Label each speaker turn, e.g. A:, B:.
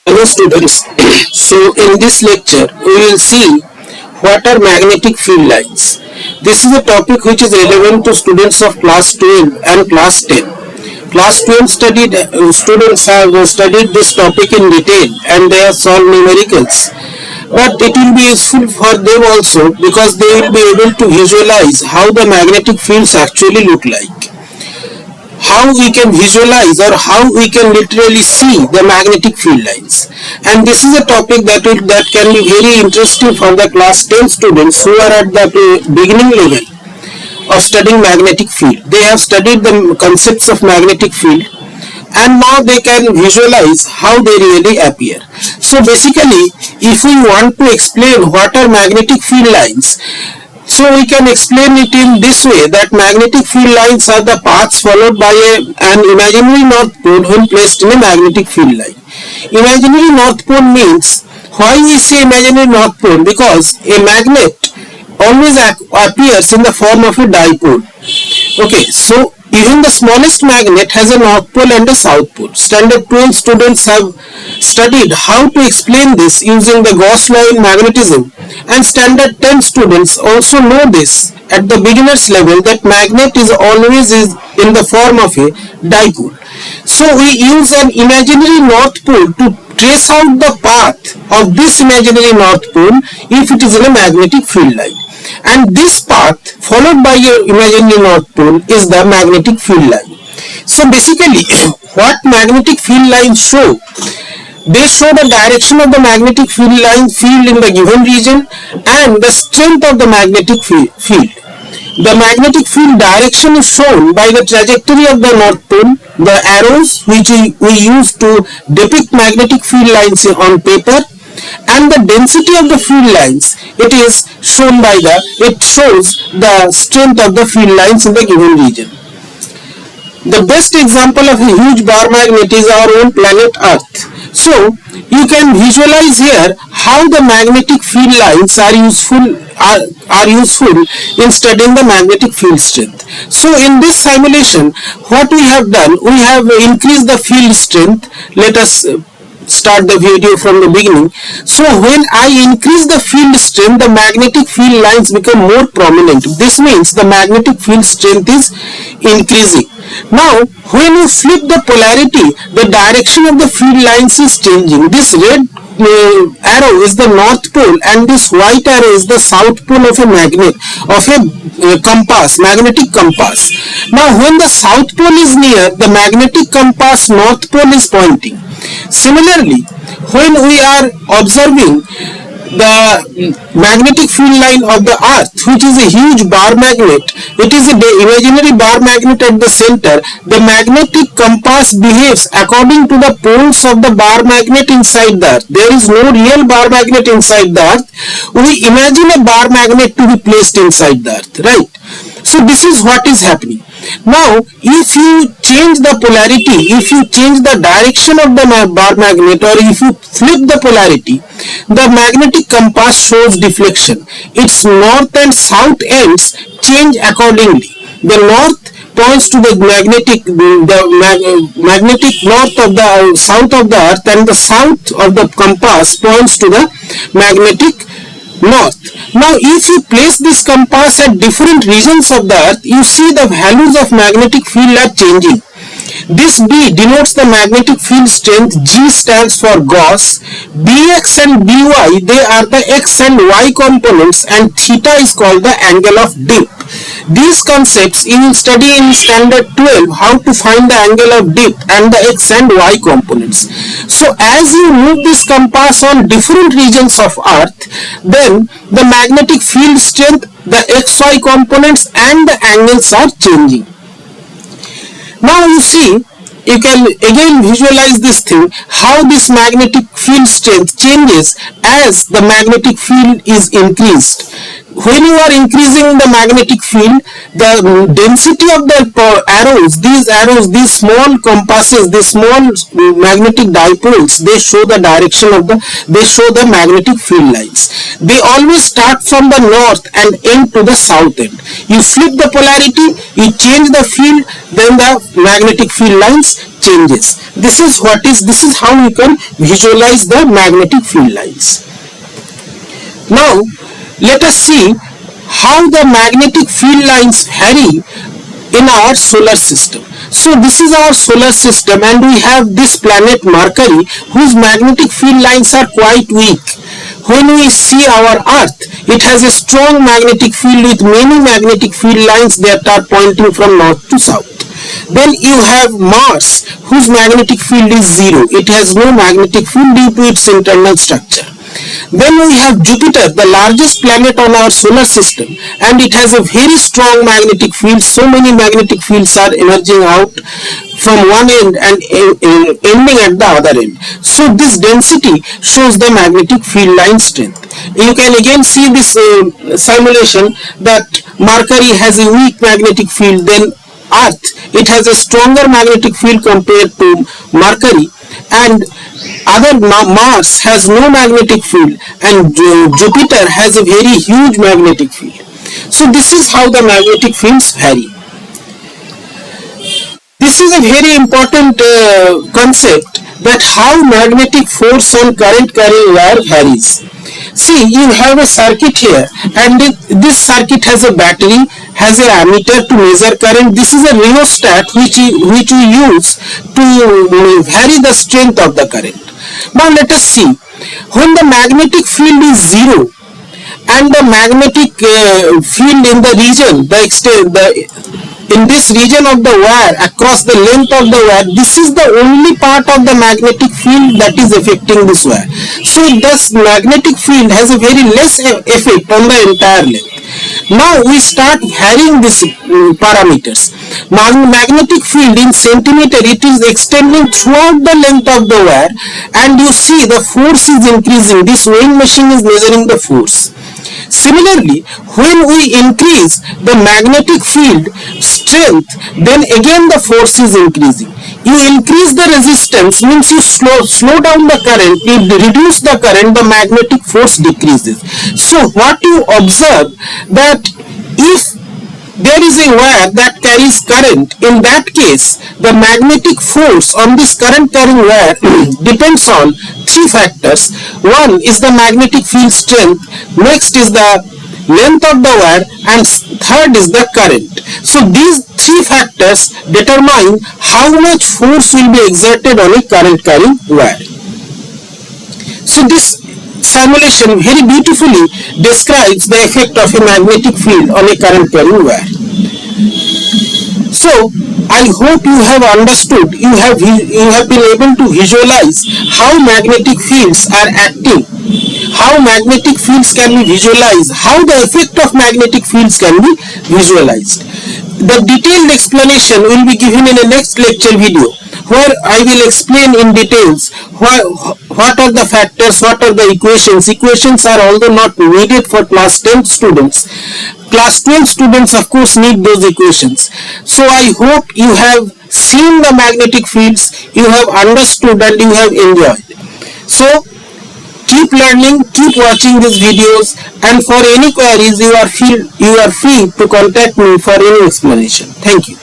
A: Hello students. So in this lecture we will see what are magnetic field lines. This is a topic which is relevant to students of class 12 and class 10. Class 12 students have studied this topic in detail and they have solved numericals. But it will be useful for them also because they will be able to visualize how the magnetic fields actually look like. How we can visualize or how we can literally see the magnetic field lines, and this is a topic that can be very interesting for the class 10 students who are at the beginning level of studying magnetic field. They have studied the concepts of magnetic field and now they can visualize how they really appear. So basically, if we want to explain what are magnetic field lines, so we can explain it in this way, that magnetic field lines are the paths followed by an imaginary north pole when placed in a magnetic field line. Imaginary north pole means, why we say imaginary north pole? Because a magnet always appears in the form of a dipole. Okay, so even the smallest magnet has a north pole and a south pole. Standard 12 students have studied how to explain this using the Gauss law in magnetism, and standard 10 students also know this at the beginners level, that magnet is always in the form of a dipole. So we use an imaginary north pole to trace out the path of this imaginary north pole if it is in a magnetic field line. And this path followed by your imaginary north pole is the magnetic field line. So basically, what magnetic field lines show? They show the direction of the magnetic field in the given region and the strength of the magnetic field. The magnetic field direction is shown by the trajectory of the north pole, the arrows which we use to depict magnetic field lines on paper, and the density of the field lines. It shows the strength of the field lines in the given region. The best example of a huge bar magnet is our own planet Earth. So you can visualize here how the magnetic field lines are useful in studying the magnetic field strength. So in this simulation, what we have done, we have increased the field strength. Let us start the video from the beginning. So when I increase the field strength, the magnetic field lines become more prominent. This means the magnetic field strength is increasing. Now when you flip the polarity, the direction of the field lines is changing. This red arrow is the north pole and this white arrow is the south pole of a magnetic compass. Now when the south pole is near, the magnetic compass north pole is pointing. Similarly, when we are observing the magnetic field line of the Earth, which is a huge bar magnet, it is an imaginary bar magnet at the center. The magnetic compass behaves according to the poles of the bar magnet inside the Earth. There is no real bar magnet inside the Earth. We imagine a bar magnet to be placed inside the Earth, right? So this is what is happening. Now if you change the polarity, if you change the direction of the bar magnet, or if you flip the polarity, the magnetic compass shows deflection. Its north and south ends change accordingly. The north points to the magnetic north of the south of the Earth, and the south of the compass points to the magnetic north. Now if you place this compass at different regions of the Earth, you see the values of magnetic field are changing. This B denotes the magnetic field strength. G stands for Gauss. Bx and By, they are the x and y components, and theta is called the angle of dip. These concepts you will study in standard 12, how to find the angle of dip and the x and y components. So as you move this compass on different regions of Earth, then the magnetic field strength, the xy components and the angles are changing. Now you see, you can again visualize this thing, how this magnetic field strength changes as the magnetic field is increased. When you are increasing the magnetic field, the density of the arrows, these small compasses, these small magnetic dipoles, they show the direction of they show the magnetic field lines. They always start from the north and end to the south end. You flip the polarity, you change the field, then the magnetic field lines changes. This is how you can visualize the magnetic field lines. Now let us see how the magnetic field lines vary in our solar system. So this is our solar system, and we have this planet Mercury, whose magnetic field lines are quite weak. When we see our Earth, it has a strong magnetic field with many magnetic field lines that are pointing from north to south. Then you have Mars, whose magnetic field is zero. It has no magnetic field due to its internal structure. Then we have Jupiter, the largest planet on our solar system, and it has a very strong magnetic field. So many magnetic fields are emerging out from one end and ending at the other end. So this density shows the magnetic field line strength. You can again see this simulation that Mercury has a weak magnetic field, then Earth, it has a stronger magnetic field compared to Mercury, and Mars has no magnetic field, and Jupiter has a very huge magnetic field. So this is how the magnetic fields vary. This is a very important concept, that how magnetic force on current carrying wire varies. See, you have a circuit here, and this circuit has a battery, has an ammeter to measure current. This is a rheostat which we use to vary the strength of the current. Now let us see, when the magnetic field is zero and the magnetic field in the region, in this region of the wire, across the length of the wire, this is the only part of the magnetic field that is affecting this wire. So this magnetic field has a very less effect on the entire length. Now we start varying these parameters. Magnetic field in centimeter, it is extending throughout the length of the wire, and you see the force is increasing. This weighing machine is measuring the force. Similarly, when we increase the magnetic field strength, then again the force is increasing. You increase the resistance, means you slow down the current, you reduce the current, the magnetic force decreases. So what you observe, that if there is a wire that carries current, in that case the magnetic force on this current carrying wire depends on three factors. One is the magnetic field strength, next is the length of the wire, and third is the current. So these three factors determine how much force will be exerted on a current carrying wire. So this simulation very beautifully describes the effect of a magnetic field on a current carrying wire. So I hope you have understood, you have been able to visualize how magnetic fields are acting, how magnetic fields can be visualized, how the effect of magnetic fields can be visualized. The detailed explanation will be given in a next lecture video, where I will explain in details what are the factors, what are the equations. Equations are although not needed for class 10 students. Class 12 students of course need those equations. So I hope you have seen the magnetic fields, you have understood and you have enjoyed. So keep learning, keep watching these videos, and for any queries you are free to contact me for any explanation. Thank you.